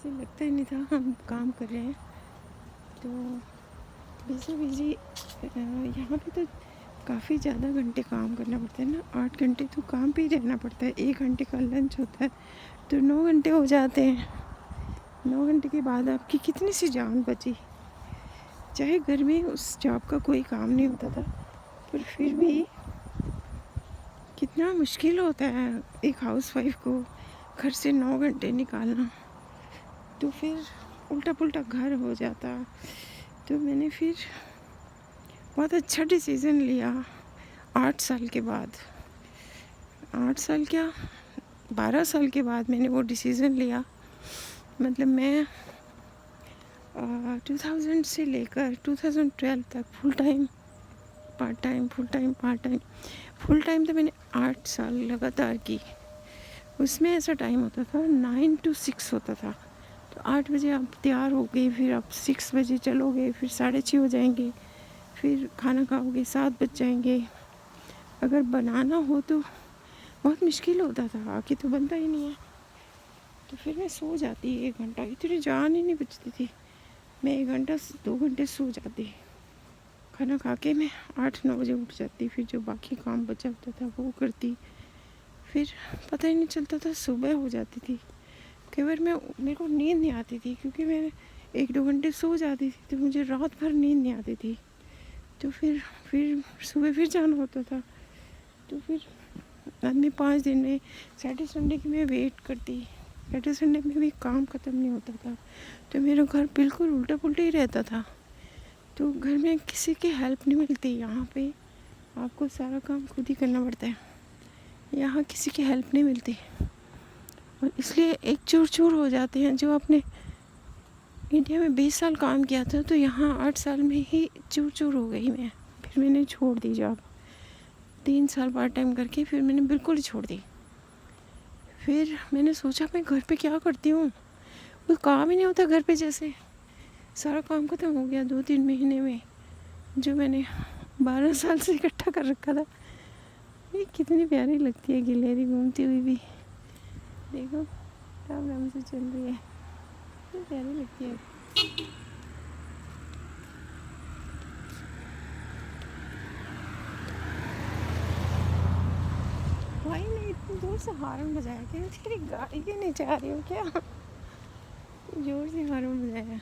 जैसे लगता ही नहीं था हम काम कर रहे हैं। तो बिजी यहाँ पे तो काफ़ी ज़्यादा घंटे काम करना पड़ता है ना, 8 घंटे तो काम पे ही रहना पड़ता है, 1 घंटे का लंच होता है तो 9 घंटे हो जाते हैं। 9 घंटे के बाद आपकी कितनी सी जान बची। चाहे घर में उस जॉब का कोई काम नहीं होता था, पर फिर भी कितना मुश्किल होता है एक हाउसवाइफ को घर से 9 घंटे निकालना। तो फिर उल्टा पुल्टा घर हो जाता। तो मैंने फिर बहुत अच्छा डिसीज़न लिया 8 साल के बाद। 8 साल क्या, 12 साल के बाद मैंने वो डिसीज़न लिया। मतलब मैं 2000 से लेकर 2012 तक full time part time, full time part time, full time तो मैंने 8 साल लगातार की। उसमें ऐसा टाइम होता था 9 to 6 होता था। तो 8 बजे आप तैयार हो गए, फिर आप 6 बजे चलोगे, फिर 6:30 हो जाएंगे, फिर खाना खाओगे 7 बज जाएंगे। अगर बनाना हो तो बहुत मुश्किल होता था, आके तो बनता ही नहीं है। तो फिर मैं सो जाती 1 घंटा, इतनी जान ही नहीं बचती थी। मैं 1 घंटा 2 घंटे सो जाती। खाना खा के मैं 8-9 बजे उठ जाती, फिर जो बाकी काम बचा होता था वो करती। फिर पता ही नहीं चलता था, सुबह हो जाती थी। कई बार मेरे को नींद नहीं आती थी, क्योंकि मैं 1-2 घंटे सो जाती थी तो मुझे रात भर नींद नहीं आती थी। तो फिर सुबह फिर जाना होता था। तो फिर आदमी 5 दिन में सैटरडे संडे की मैं वेट करती। सैटरडे संडे में भी काम ख़त्म नहीं होता था। तो मेरा घर बिल्कुल उल्टा पुल्टा ही रहता था। तो घर में किसी की हेल्प नहीं मिलती। यहाँ पे आपको सारा काम खुद ही करना पड़ता है, यहाँ किसी की हेल्प नहीं मिलती। और इसलिए एक चूर चूर हो जाते हैं। जो आपने इंडिया में 20 साल काम किया था, तो यहाँ 8 साल में ही चूर चूर हो गई मैं। फिर मैंने छोड़ दी जॉब, 3 साल पार्ट टाइम करके फिर मैंने बिल्कुल ही छोड़ दी। फिर मैंने सोचा मैं घर पे क्या करती हूँ, कोई काम ही नहीं होता घर पे। जैसे सारा काम ख़त्म हो गया 2-3 महीने में, जो मैंने 12 साल से इकट्ठा कर रखा था। ये कितनी प्यारी लगती है गिलहरी घूमती हुई भी, देखो राम राम से चल रही है, कितनी प्यारी लगती है। भाई ने इतनी जोर से हॉर्न बजाया, क्या तेरी गाड़ी के नीचे आ रही हो क्या? जोर से हॉर्न बजाया है।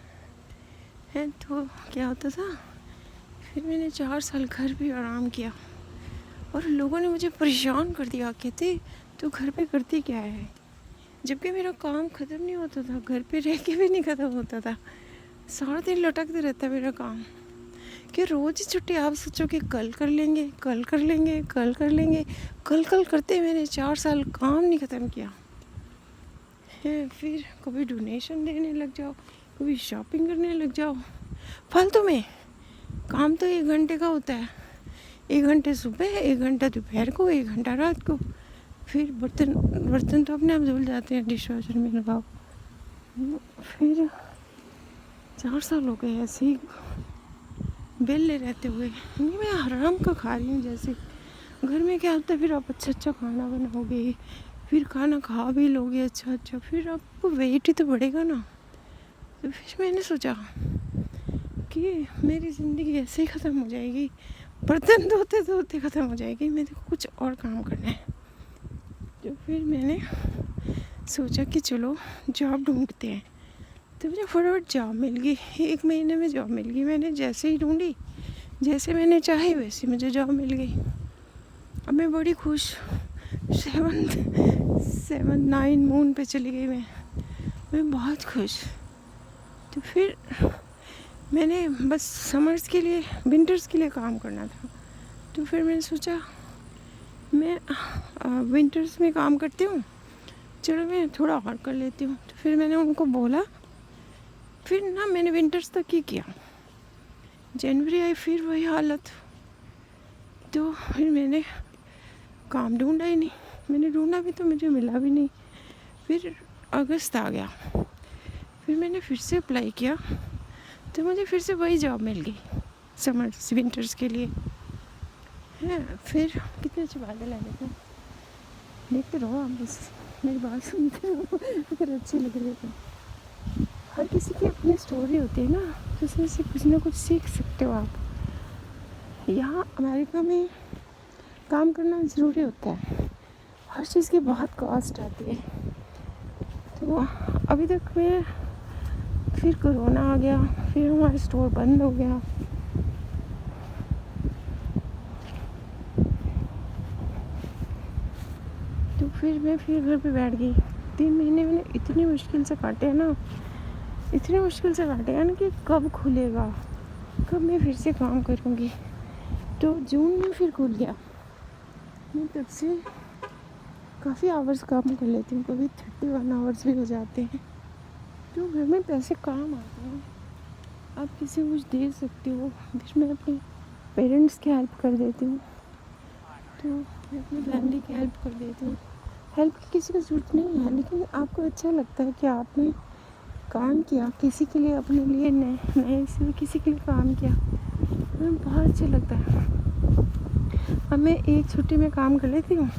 तो क्या होता था, फिर मैंने 4 साल घर पे आराम किया और लोगों ने मुझे परेशान कर दिया। कहते तू घर पे करती क्या है, जबकि मेरा काम ख़त्म नहीं होता था, घर पे रह के भी नहीं ख़त्म होता था। सारा दिन लटकते रहता मेरा काम कि रोज़ ही छुट्टी। आप सोचो कि कल कर लेंगे, कल कर लेंगे, कल कर लेंगे, कल कल करते मैंने 4 साल काम नहीं ख़त्म किया है। फिर कभी डोनेशन देने लग जाओ, कभी शॉपिंग करने लग जाओ फालतू में। काम तो 1 घंटे का होता है, 1 घंटे सुबह, 1 घंटा दोपहर को, 1 घंटा रात को। फिर बर्तन तो अपने आप धुल जाते हैं, डिश वॉशर में लगाओ। फिर 4 साल हो गए ऐसे ही बेले रहते हुए। नहीं, मैं हराम का खा रही हूँ। जैसे घर में क्या होता है, फिर आप अच्छा अच्छा खाना बनाओगे, फिर खाना खा भी लोगे अच्छा अच्छा, फिर आपको वेट ही तो बढ़ेगा ना। तो फिर मैंने सोचा कि मेरी ज़िंदगी ऐसे ही ख़त्म हो जाएगी, बर्तन धोते धोते ख़त्म हो जाएगी, मेरे को कुछ और काम करना है। तो फिर मैंने सोचा कि चलो जॉब ढूंढते हैं। तो मुझे फटाफट जॉब मिल गई, 1 महीने में जॉब मिल गई। मैंने जैसे ही ढूंढी, जैसे मैंने चाही वैसे मुझे जॉब मिल गई। अब मैं बड़ी खुश, 7-9 मून पे चली गई मैं बहुत खुश। तो फिर मैंने बस समर्स के लिए, विंटर्स के लिए काम करना था। तो फिर मैंने सोचा मैं विंटर्स में काम करती हूँ, चलो मैं थोड़ा और कर लेती हूँ। तो फिर मैंने उनको बोला, फिर ना मैंने विंटर्स तक ही किया। जनवरी आई, फिर वही हालत। तो फिर मैंने काम ढूंढा ही नहीं। मैंने ढूंढा भी तो मुझे मिला भी नहीं। फिर अगस्त आ गया, फिर मैंने फिर से अप्लाई किया, तो मुझे फिर से वही जॉब मिल गई समर विंटर्स के लिए है। फिर कितने अच्छे बादल आ गए थे, देखते रहो आप, बस मेरी बात सुनते रहो अगर अच्छी लग रही है तो। हर किसी की अपनी स्टोरी होती है ना, तो उसमें से कुछ ना कुछ सीख सकते हो आप। यहाँ अमेरिका में काम करना ज़रूरी होता है, हर चीज़ की बहुत कॉस्ट आती है। तो अभी तक मैं, फिर कोरोना आ गया, फिर हमारा स्टोर बंद हो गया। तो फिर मैं घर पे बैठ गई। 3 महीने मैंने इतनी मुश्किल से काटे हैं ना, इतनी मुश्किल से काटे हैं ना कि कब खुलेगा, कब मैं फिर से काम करूँगी। तो जून में फिर खुल गया। मैं तब से काफ़ी आवर्स काम कर लेती हूँ, कभी 31 आवर्स भी हो जाते हैं। तो घर में पैसे काम आते हैं, आप किसी को कुछ दे सकते हो। फिर मैं अपने पेरेंट्स की हेल्प कर देती हूँ, तो मैं अपनी फैमिली की हेल्प कर देती हूँ। हेल्प की किसी को ज़रूरत नहीं है, लेकिन आपको अच्छा लगता है कि आपने काम किया किसी के लिए, अपने लिए नए से किसी के लिए काम किया, हमें बहुत अच्छा लगता है। अब मैं एक छुट्टी में काम कर लेती हूँ,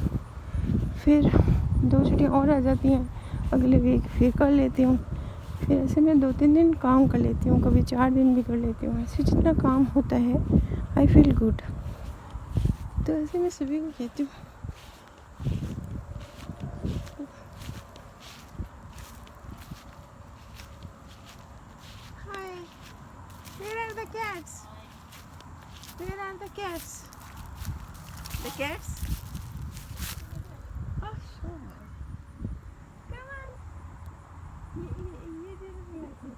फिर 2 छुट्टियाँ और आ जाती हैं, अगले वीक फिर कर लेती हूँ। फिर ऐसे मैं 2-3 दिन काम कर लेती हूँ, कभी 4 दिन भी कर लेती हूँ। ऐसे जितना काम होता है आई फील गुड। तो ऐसे मैं सभी को कहती हूँ। हाय, where are the cats? Where are the cats? The cats? Oh, sure. Come on. He doesn't like me.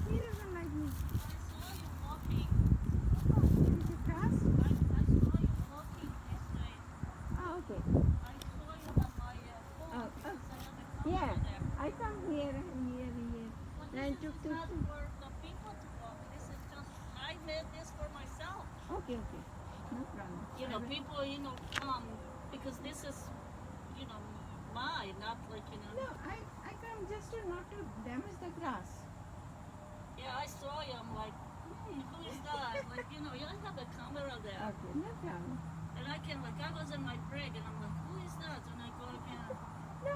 He doesn't like me. Is it grass? Oh, okay. Yeah, I come here and here. And I took to. Okay, no problem. Come because this is, mine, not like, No, I come just to not to damage the grass. Yeah, I saw you. I'm like, who is that? Like, you have a camera there. Okay, no problem. And I was in my break and I'm like, who is that? And I go again. No,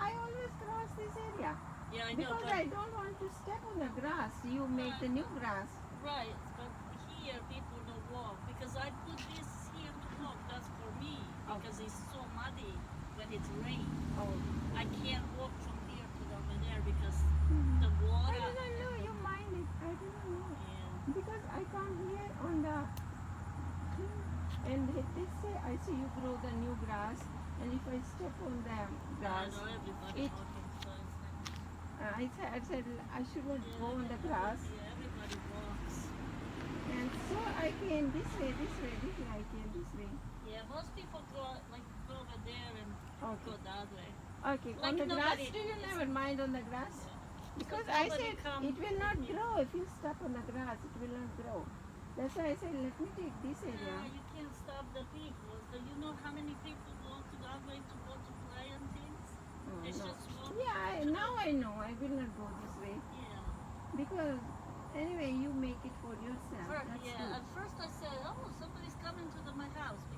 I always cross this area. Yeah, I know, Because but I don't want to step on the grass. You make the new grass. right, but here people don't walk because I put this here to walk. That's for me because it's so muddy when it's rain. Oh. I can't walk from here to over there because the I water. didn't know you mind it. I didn't know. Yeah. Because I come here on the and this say I see you grow the new grass, and if I step on the grass, I know everybody it. walking, so it's like, I said I shouldn't go on the grass, yeah, everybody walks. and so I came this way. I came this way. Yeah, most people go over there and go that way. Okay, Like on the grass, nobody- do you never mind on the grass? Because I nobody said come it will not here. grow if you step on the grass. It will not grow. That's why I said let me take this area. Yeah, you can't stop the people. So you know how many people go to that way to go to play and things? It's No. just walk. Yeah, now I know. I will not go this way Yeah. because anyway you make it for yourself. That's Yeah. good. At first I said, oh, somebody's coming to my house